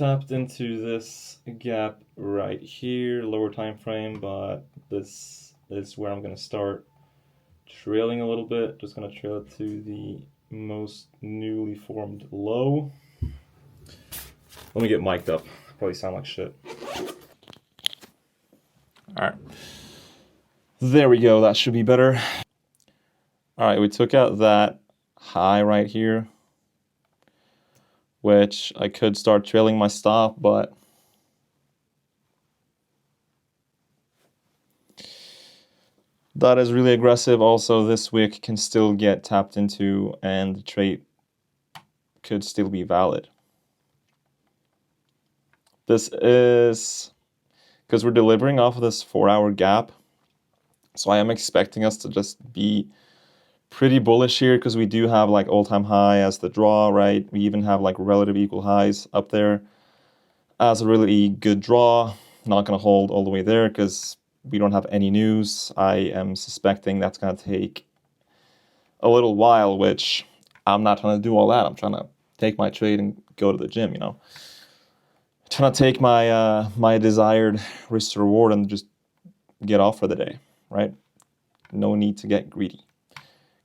tapped into this gap right here, lower time frame, but this is where I'm going to start trailing a little bit. Just going to trail it to the most newly formed low. Let me get mic'd up. Probably sound like shit. Alright. There we go. That should be better. Alright, we took out that high right here, which I could start trailing my stop, but that is really aggressive. Also, this wick can still get tapped into and the trade could still be valid. This is because we're delivering off of this 4-hour gap. So I am expecting us to just be pretty bullish here because we do have like all-time high as the draw, right? We even have like relative equal highs up there as a really good draw. Not going to hold all the way there because we don't have any news. I am suspecting that's going to take a little while, which I'm not trying to do all that. I'm trying to take my trade and go to the gym, you know. Trying to take my my desired risk to reward and just get off for the day, right? No need to get greedy.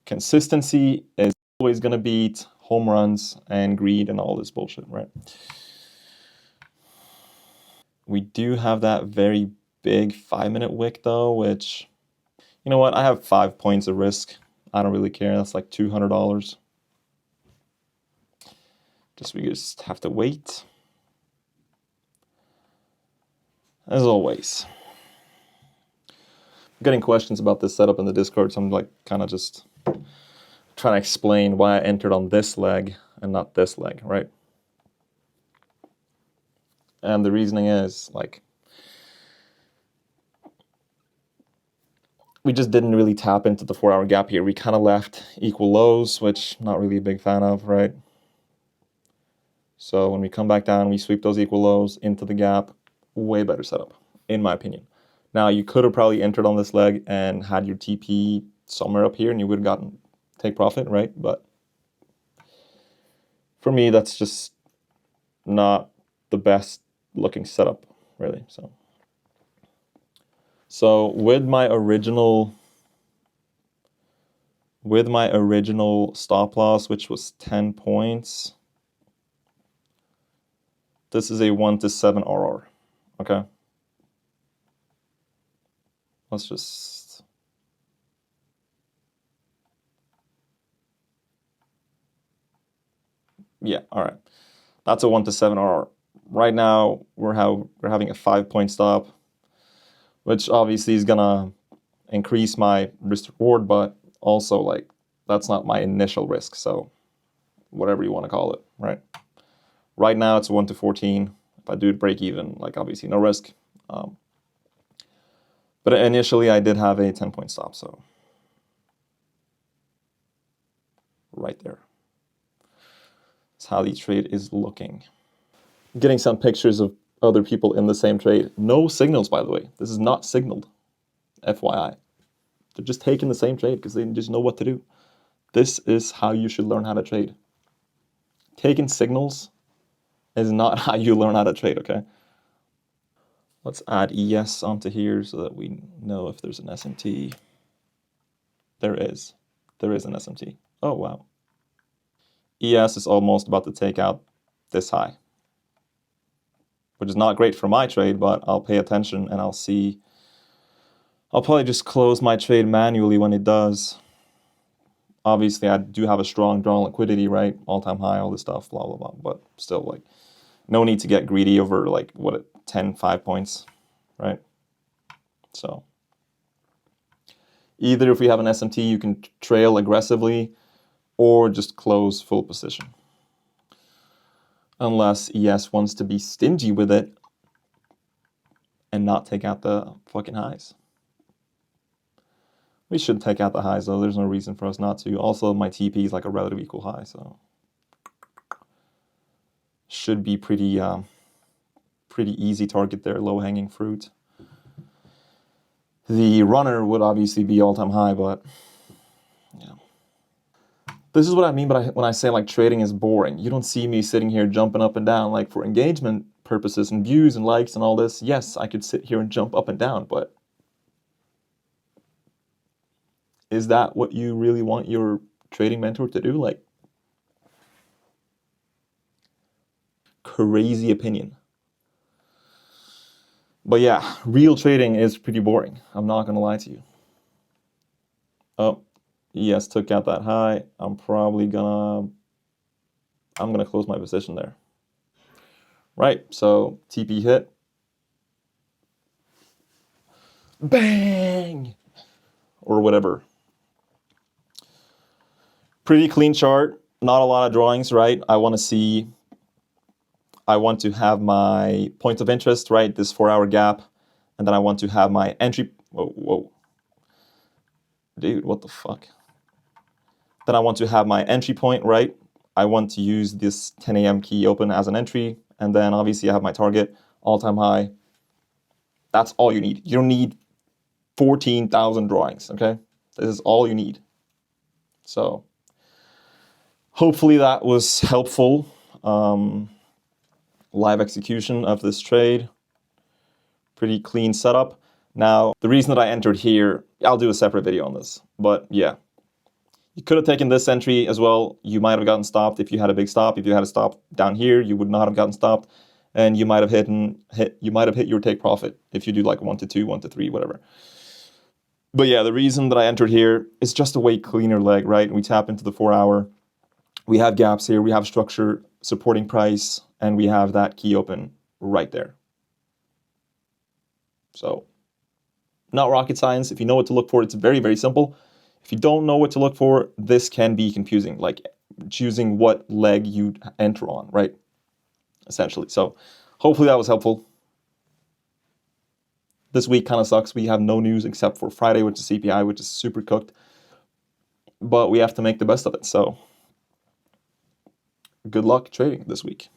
Consistency is always going to beat home runs and greed and all this bullshit, right? We do have that very big 5-minute wick though, which, you know what? I have 5 points of risk. I don't really care. That's like $200. We just have to wait. As always. I'm getting questions about this setup in the Discord, so I'm like kind of just trying to explain why I entered on this leg and not this leg, right? And the reasoning is like we just didn't really tap into the 4-hour gap here. We kind of left equal lows, which I'm not really a big fan of, right? So when we come back down, we sweep those equal lows into the gap. Way better setup, in my opinion. Now, you could have probably entered on this leg and had your TP somewhere up here and you would have gotten take profit, right? But for me, that's just not the best looking setup, really. So with my original stop loss, which was 10 points, this is a 1-7 RR. Okay. Let's just yeah, all right. That's a 1-7 RR. Right now we're having a 5-point stop, which obviously is gonna increase my risk reward, but also like that's not my initial risk, so whatever you want to call it, right? Right now it's 1-14. If I do it break even, like obviously no risk. But initially I did have a 10-point stop, so right there. That's how the trade is looking. Getting some pictures of other people in the same trade. No signals, by the way. This is not signaled, FYI. They're just taking the same trade because they just know what to do. This is how you should learn how to trade. Taking signals is not how you learn how to trade, okay? Let's add ES onto here so that we know if there's an SMT. There is. There is an SMT. Oh, wow. ES is almost about to take out this high, which is not great for my trade, but I'll pay attention and I'll see. I'll probably just close my trade manually when it does. Obviously, I do have a strong draw liquidity, right? All-time high, all this stuff, blah, blah, blah. But still, like, no need to get greedy over, like, what, 5 points, right? So either if we have an SMT, you can trail aggressively or just close full position. Unless ES wants to be stingy with it and not take out the fucking highs. We should take out the highs, though. There's no reason for us not to. Also, my TP is like a relative equal high, so should be pretty easy target there, low-hanging fruit. The runner would obviously be all-time high, but yeah. This is what I mean when I say like trading is boring. You don't see me sitting here jumping up and down like for engagement purposes and views and likes and all this. Yes, I could sit here and jump up and down, but is that what you really want your trading mentor to do? Like, crazy opinion. But yeah, real trading is pretty boring. I'm not gonna lie to you. Oh, yes, took out that high. I'm gonna close my position there. Right, so TP hit. Bang! Or whatever. Pretty clean chart. Not a lot of drawings, right? I want to have my point of interest, right? This 4-hour gap. And then I want to have my entry. Whoa. Dude, what the fuck? Then I want to have my entry point, right? I want to use this 10 a.m. key open as an entry. And then obviously I have my target, all-time high. That's all you need. You don't need 14,000 drawings, okay? This is all you need. So hopefully that was helpful. Live execution of this trade. Pretty clean setup. Now, the reason that I entered here, I'll do a separate video on this. But yeah, you could have taken this entry as well. You might have gotten stopped if you had a big stop. If you had a stop down here, you would not have gotten stopped. And you might have hit your take profit if you do like 1 to 2, 1 to 3, whatever. But yeah, the reason that I entered here is just a way cleaner leg, right? We tap into the 4-hour. We have gaps here. We have structure, supporting price, and we have that key open right there. So not rocket science. If you know what to look for, it's very, very simple. If you don't know what to look for, this can be confusing, like choosing what leg you enter on, right? Essentially. So hopefully that was helpful. This week kind of sucks. We have no news except for Friday, which is CPI, which is super cooked. But we have to make the best of it. So good luck trading this week.